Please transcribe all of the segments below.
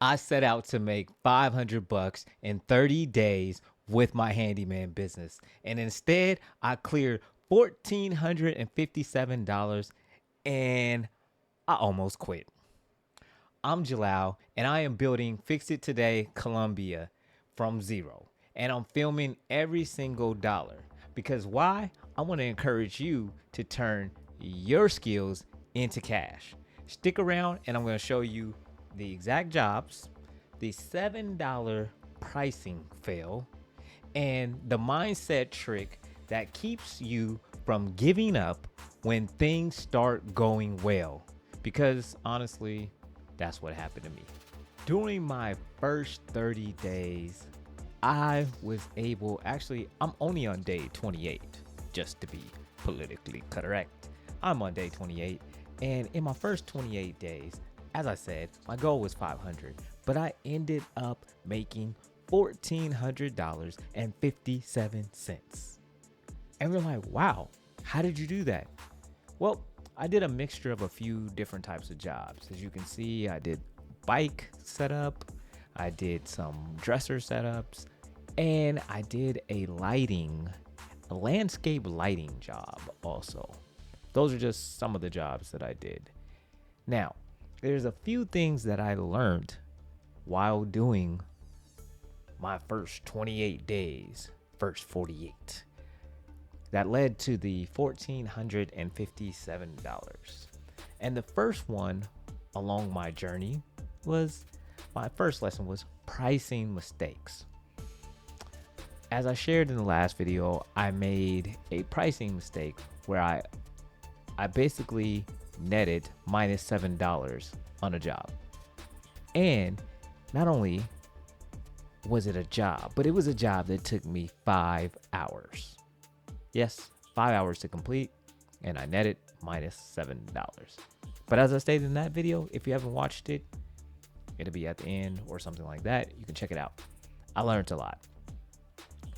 I set out to make 500 bucks in 30 days with my handyman business. And instead, I cleared $1,457 and I almost quit. I'm Jalal and I am building Fix It Today Columbia from zero. And I'm filming every single dollar because why? I want to encourage you to turn your skills into cash. Stick around and I'm going to show you the exact jobs, the $7 pricing fail, and the mindset trick that keeps you from giving up when things start going well. Because honestly, that's what happened to me. During my first 30 days, I was able, actually, I'm only on day 28, just to be politically correct. I'm on day 28, and in my first 28 days, as I said, my goal was 500, but I ended up making $1,400.57. And we're like, wow, how did you do that? Well, I did a mixture of a few different types of jobs. As you can see, I did bike setup, I did some dresser setups, and I did a landscape lighting job also. Those are just some of the jobs that I did. Now, there's a few things that I learned while doing my first 28 days, first 48, that led to the $1,457. And the first one along my journey was, my first lesson was pricing mistakes. As I shared in the last video, I made a pricing mistake where I basically netted minus $7 on a job. And not only was it a job, but it was a job that took me 5 hours. Yes, 5 hours to complete, and I netted minus $7. But as I stated in that video, if you haven't watched it, it'll be at the end or something like that. You can check it out. I learned a lot.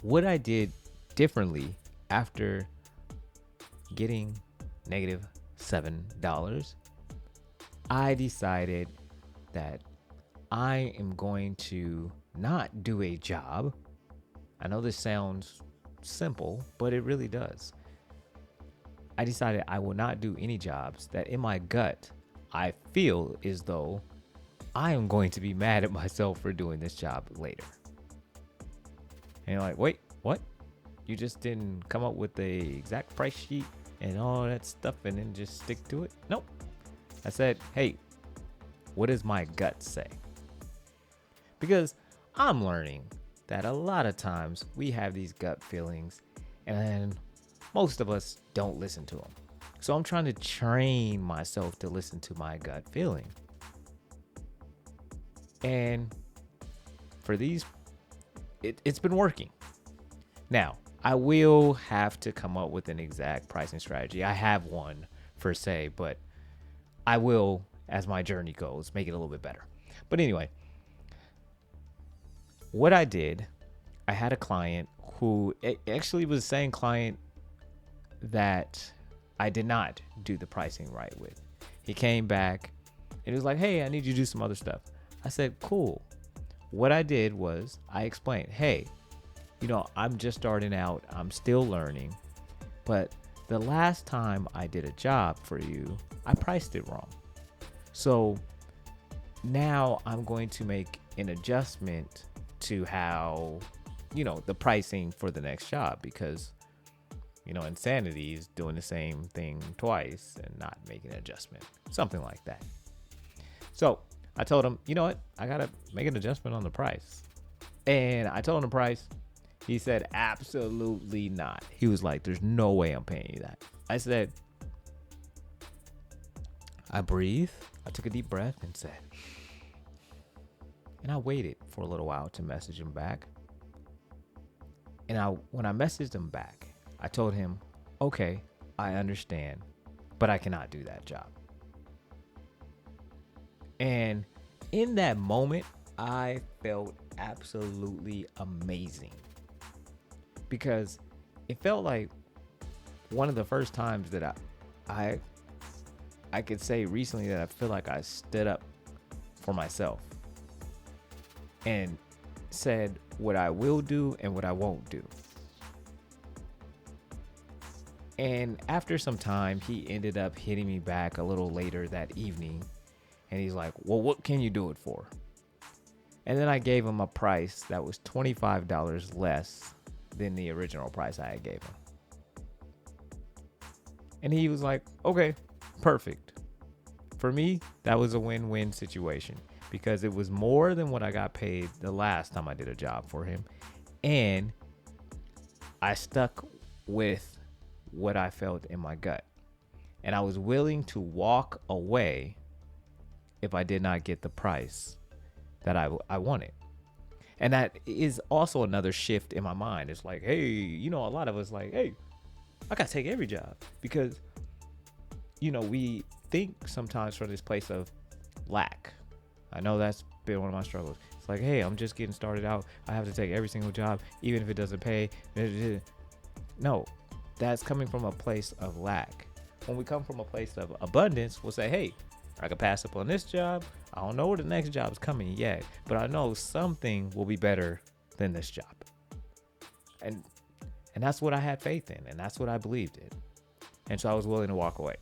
What I did differently after getting negative $7, I decided that I am going to not do a job. I know this sounds simple, but it really does. I decided I will not do any jobs that in my gut I feel as though I am going to be mad at myself for doing this job later. And you're like, wait, what? You just didn't come up with the exact price sheet and all that stuff and then just stick to it? Nope. I said, hey, what does my gut say? Because I'm learning that a lot of times we have these gut feelings and most of us don't listen to them. So I'm trying to train myself to listen to my gut feeling. And for these, it's been working. Now, I will have to come up with an exact pricing strategy. I have one per se, but I will, as my journey goes, make it a little bit better. But anyway, what I did, I had a client who actually was the same client that I did not do the pricing right with. He came back and he was like, hey, I need you to do some other stuff. I said, cool. What I did was I explained, hey, I'm just starting out. I'm still learning. But the last time I did a job for you, I priced it wrong. So now I'm going to make an adjustment to how, the pricing for the next job, because, insanity is doing the same thing twice and not making an adjustment, something like that. So I told him, you know what? I got to make an adjustment on the price. And I told him the price. He said, absolutely not. He was like, there's no way I'm paying you that. I said, I breathed. I took a deep breath and said, and I waited for a little while to message him back. And when I messaged him back, I told him, okay, I understand, but I cannot do that job. And in that moment, I felt absolutely amazing, because it felt like one of the first times that I could say recently that I feel like I stood up for myself. and said what I will do and what I won't do. And after some time, he ended up hitting me back a little later that evening. And he's like, well, what can you do it for? And then I gave him a price that was $25 less than the original price I had gave him. And he was like, okay, perfect. For me, that was a win-win situation because it was more than what I got paid the last time I did a job for him. And I stuck with what I felt in my gut. And I was willing to walk away if I did not get the price that I wanted. And that is also another shift in my mind. It's like, hey, you know, a lot of us like, hey, I gotta take every job because, you know, we think sometimes from this place of lack. I know that's been one of my struggles. It's like, hey, I'm just getting started out. I have to take every single job, even if it doesn't pay. No, that's coming from a place of lack. When we come from a place of abundance, we'll say, hey, I could pass up on this job. I don't know where the next job is coming yet, but I know something will be better than this job. And that's what I had faith in, and that's what I believed in. And so I was willing to walk away.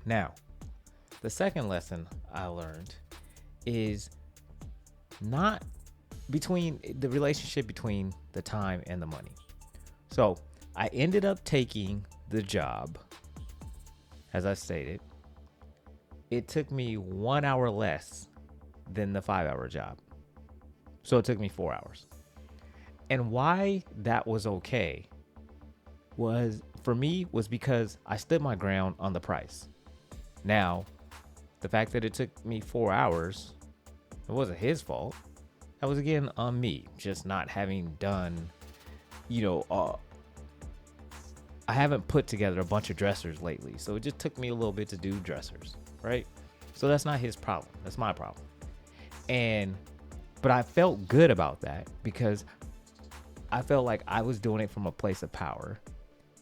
Now, the second lesson I learned is not between the relationship between the time and the money. So I ended up taking the job, as I stated. It took me 1 hour less than the 5-hour job. So it took me 4 hours. And why that was okay was because I stood my ground on the price. Now, the fact that it took me 4 hours, it wasn't his fault. That was again on me, just not having done, I haven't put together a bunch of dressers lately. So it just took me a little bit to do dressers, right? So that's not his problem. That's my problem. But I felt good about that because I felt like I was doing it from a place of power,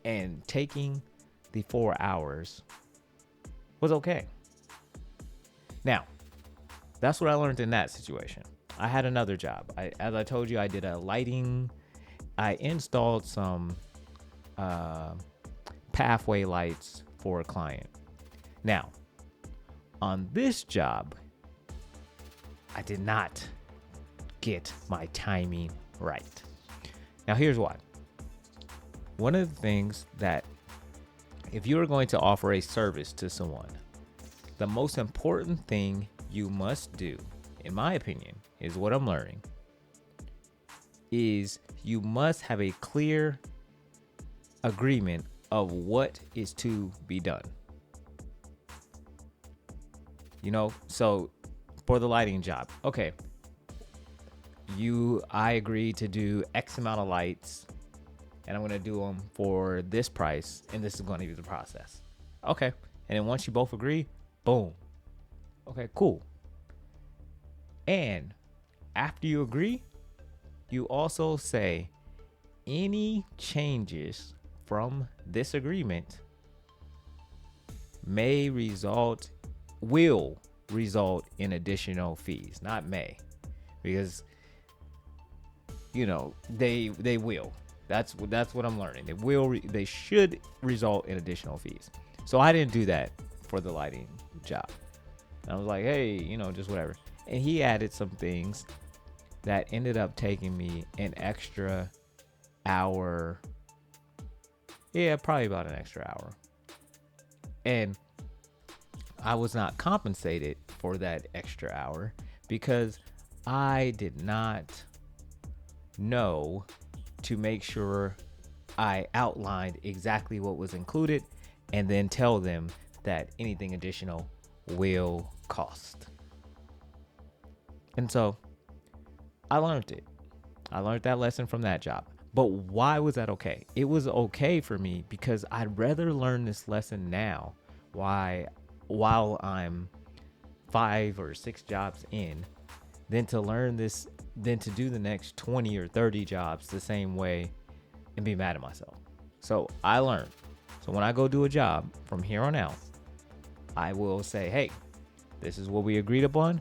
and taking the 4 hours was okay. Now, that's what I learned in that situation. I had another job. As I told you, I did a lighting. I installed some pathway lights for a client. Now, on this job, I did not get my timing right. Now, here's why. One of the things that if you are going to offer a service to someone, the most important thing you must do, in my opinion, is what I'm learning, is you must have a clear agreement of what is to be done. So for the lighting job, okay, I agreed to do X amount of lights, and I'm going to do them for this price, and this is going to be the process. Okay. And then once you both agree, boom. Okay, cool. And after you agree, you also say any changes from this agreement will result in additional fees, not may, because they will. That's what I'm learning. They should result in additional fees. So I didn't do that for the lighting job. And I was like, hey, just whatever. And he added some things that ended up taking me an extra hour. Yeah, probably about an extra hour. And I was not compensated for that extra hour because I did not know to make sure I outlined exactly what was included and then tell them that anything additional will cost. And so I learned it. I learned that lesson from that job. But why was that okay? It was okay for me because I'd rather learn this lesson now while I'm 5 or 6 jobs in than to do the next 20 or 30 jobs the same way and be mad at myself. So I learned. So when I go do a job from here on out, I will say, hey, this is what we agreed upon.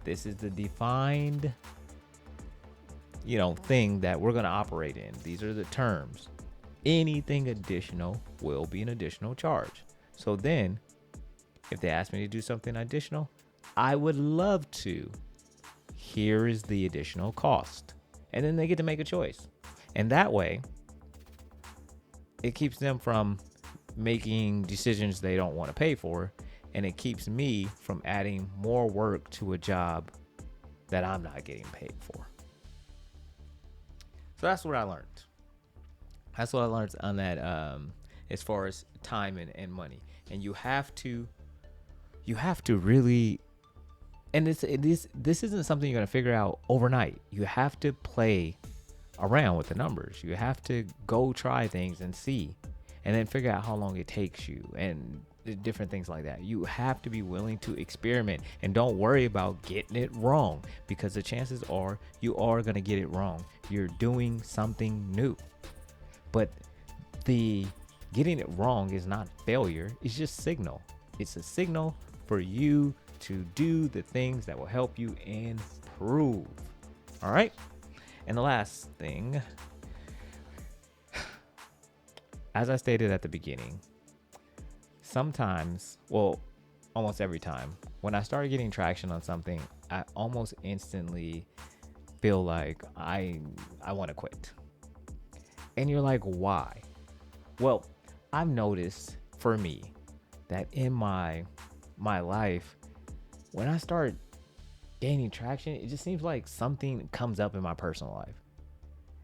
This is the defined, thing that we're going to operate in. These are the terms. Anything additional will be an additional charge. So then, if they ask me to do something additional, I would love to. Here is the additional cost. And then they get to make a choice. And that way, it keeps them from making decisions they don't want to pay for. And it keeps me from adding more work to a job that I'm not getting paid for. So that's what I learned. That's what I learned on that, as far as time and money. And you have to really, and this isn't something you're going to figure out overnight. You have to play around with the numbers. You have to go try things and see, and then figure out how long it takes you and different things like that. You have to be willing to experiment, and don't worry about getting it wrong, because the chances are you are going to get it wrong. You're doing something new. But the getting it wrong is not failure. It's just signal. It's a signal for you to do the things that will help you improve. All right. And the last thing, as I stated at the beginning, sometimes, well, almost every time, when I started getting traction on something, I almost instantly feel like I want to quit. And you're like, why? Well, I've noticed for me that in my life, when I start gaining traction, it just seems like something comes up in my personal life.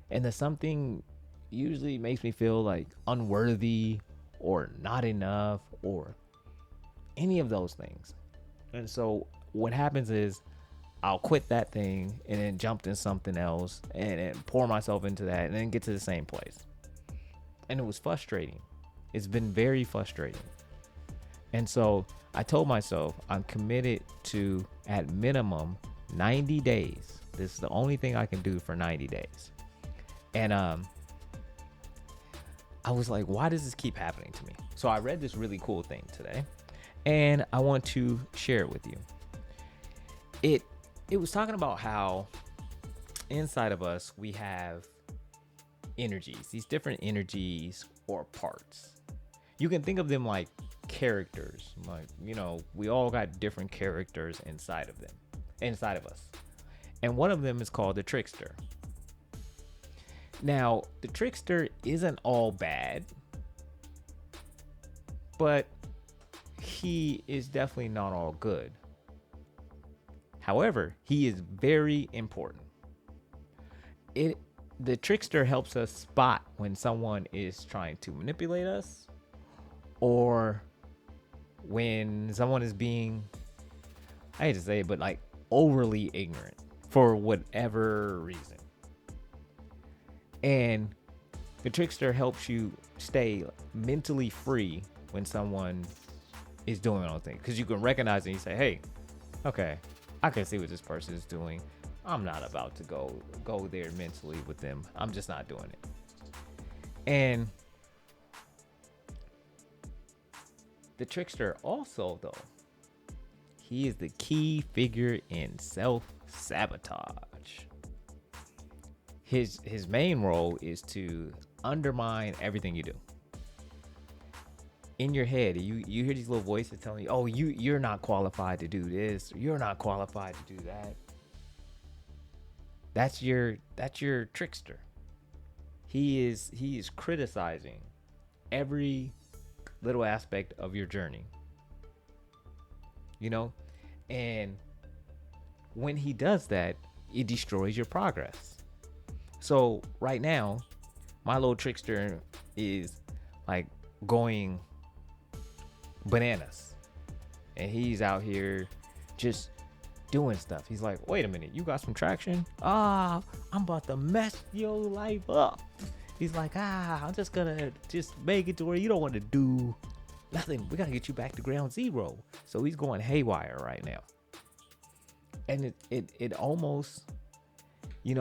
And the something usually makes me feel like unworthy or not enough or any of those things. And so what happens is I'll quit that thing and then jump into something else and pour myself into that and then get to the same place. And it was frustrating. It's been very frustrating. And so I told myself I'm committed to, at minimum, 90 days. This is the only thing I can do for 90 days. And I was like, why does this keep happening to me? So I read this really cool thing today, and I want to share it with you. It was talking about how inside of us we have energies, these different energies or parts. You can think of them like characters. Like, we all got different characters inside of us. And one of them is called the Trickster. Now, the Trickster isn't all bad, but he is definitely not all good. However, he is very important. The Trickster helps us spot when someone is trying to manipulate us, or when someone is being, I hate to say it, but like overly ignorant for whatever reason. And the Trickster helps you stay mentally free when someone is doing all things, because you can recognize it and you say, hey, okay, I can see what this person is doing. I'm not about to go there mentally with them. I'm just not doing it. And the Trickster also, though, he is the key figure in self-sabotage. His main role is to undermine everything you do. In your head, you hear these little voices telling you, oh, you're not qualified to do this, or you're not qualified to do that. That's your Trickster. He is criticizing every little aspect of your journey. And when he does that, it destroys your progress. So right now, my little Trickster is like going bananas, and he's out here just doing stuff. He's like, wait a minute, you got some traction? I'm about to mess your life up. He's like, I'm just gonna make it to where you don't want to do nothing. We gotta get you back to ground zero. So he's going haywire right now. And it almost, it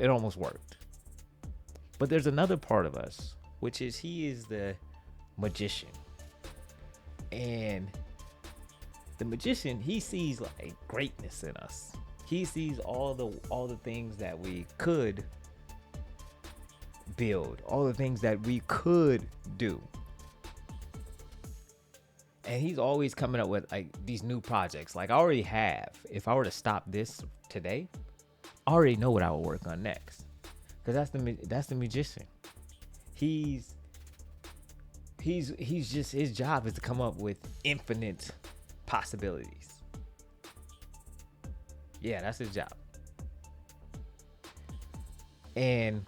almost worked. But there's another part of us, which is he is the magician. And The magician, he sees like greatness in us. He sees all the things that we could build, all the things that we could do. And he's always coming up with like these new projects. Like I already have. If I were to stop this today, I already know what I will work on next. Because that's the magician. He's just, his job is to come up with infinite possibilities. Yeah, that's his job. And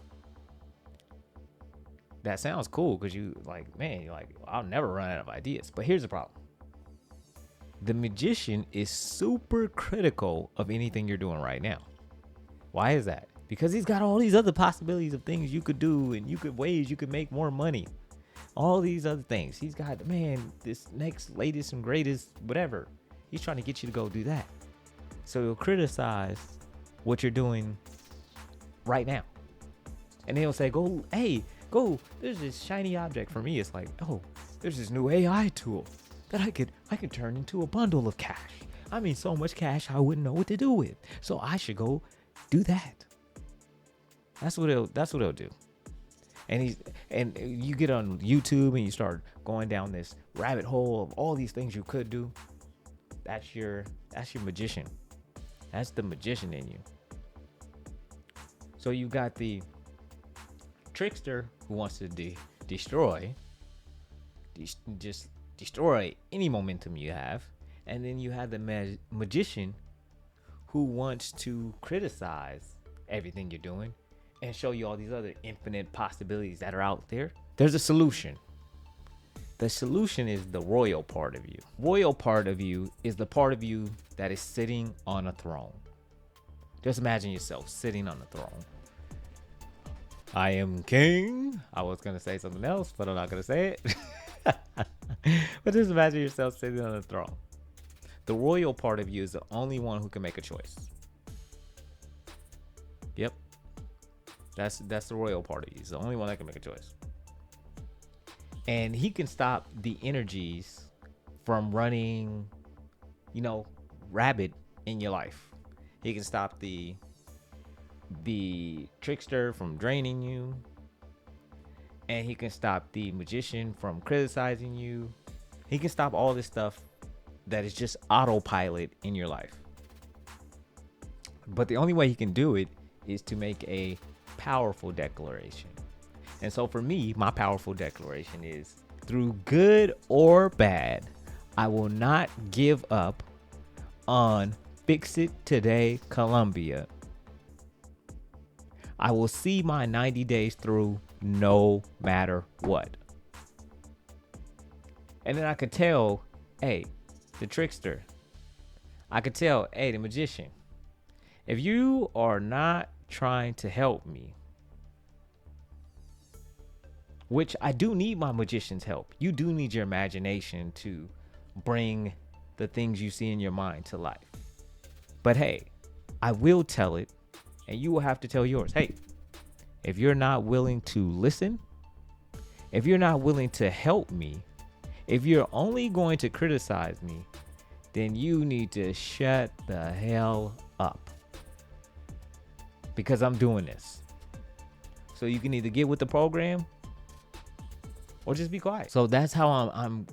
that sounds cool because you like, man, you're like, I'll never run out of ideas. But here's the problem. The magician is super critical of anything you're doing right now. Why is that? Because he's got all these other possibilities of things you could do and ways you could make more money. All these other things. He's got, man, this next latest and greatest, whatever. He's trying to get you to go do that. So he'll criticize what you're doing right now. And he'll say, go, there's this shiny object. For me, it's like, oh, there's this new AI tool that I could turn into a bundle of cash. I mean, so much cash I wouldn't know what to do with. So I should go do that. That's what he'll do. And you get on YouTube and you start going down this rabbit hole of all these things you could do. That's your magician. That's the magician in you. So you got the trickster who wants to destroy any momentum you have. And then you have the magician who wants to criticize everything you're doing and show you all these other infinite possibilities that are out there. There's a solution. The solution is the royal part of you. Royal part of you is the part of you that is sitting on a throne. Just imagine yourself sitting on a throne. I am king. I was going to say something else, but I'm not going to say it. But just imagine yourself sitting on a throne. The royal part of you is the only one who can make a choice. Yep. That's the royal part of you. He's the only one that can make a choice. And he can stop the energies from running, rabid in your life. He can stop the trickster from draining you. And he can stop the magician from criticizing you. He can stop all this stuff that is just autopilot in your life. But the only way he can do it is to make a powerful declaration. And so for me, my powerful declaration is, through good or bad, I will not give up on Fix It Today Columbia. I will see my 90 days through no matter what. And then I could tell, hey, the trickster. I could tell, hey, the magician. If you are not trying to help me, which I do need my magician's help. You do need your imagination to bring the things you see in your mind to life. But hey, I will tell it, and you will have to tell yours. Hey, if you're not willing to listen, if you're not willing to help me, if you're only going to criticize me, then you need to shut the hell up. Because I'm doing this. So you can either get with the program or just be quiet. So that's how I'm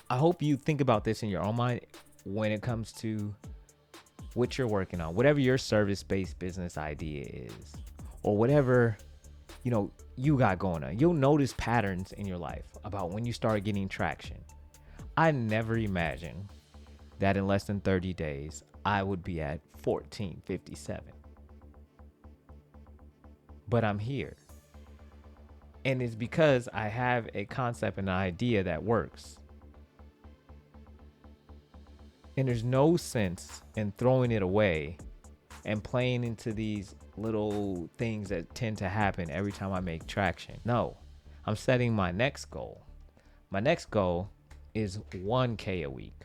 I hope you think about this in your own mind when it comes to what you're working on, whatever your service-based business idea is, or whatever, you got going on. You'll notice patterns in your life about when you start getting traction. I never imagined that in less than 30 days, I would be at 1457. But I'm here. And it's because I have a concept and an idea that works. And there's no sense in throwing it away and playing into these little things that tend to happen every time I make traction. No, I'm setting my next goal. My next goal is 1K a week.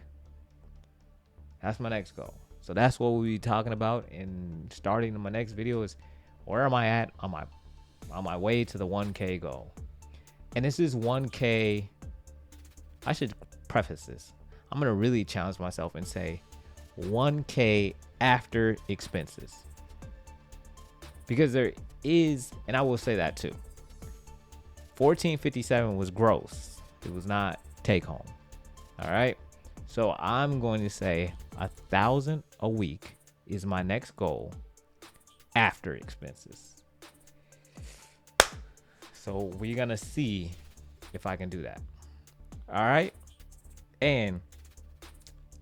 That's my next goal. So that's what we'll be talking about in starting my next video is where am I at on my way to the 1K goal. And this is 1K. I should preface this. I'm gonna really challenge myself and say 1K after expenses, because there is, and I will say that too, 1457 was gross. It was not take home. All right. So I'm going to say 1,000 a week is my next goal after expenses. So we're going to see if I can do that. All right. And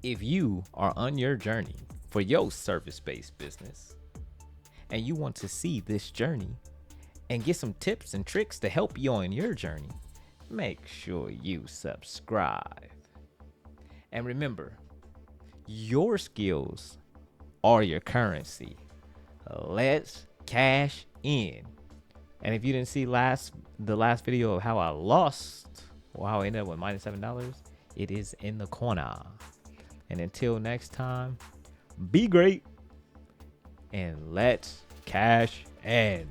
if you are on your journey for your service-based business and you want to see this journey and get some tips and tricks to help you on your journey, make sure you subscribe. And remember, your skills are your currency. Let's cash in. And if you didn't see the last video of how I lost or how I ended up with -$7, it is in the corner. And until next time, be great and let's cash in.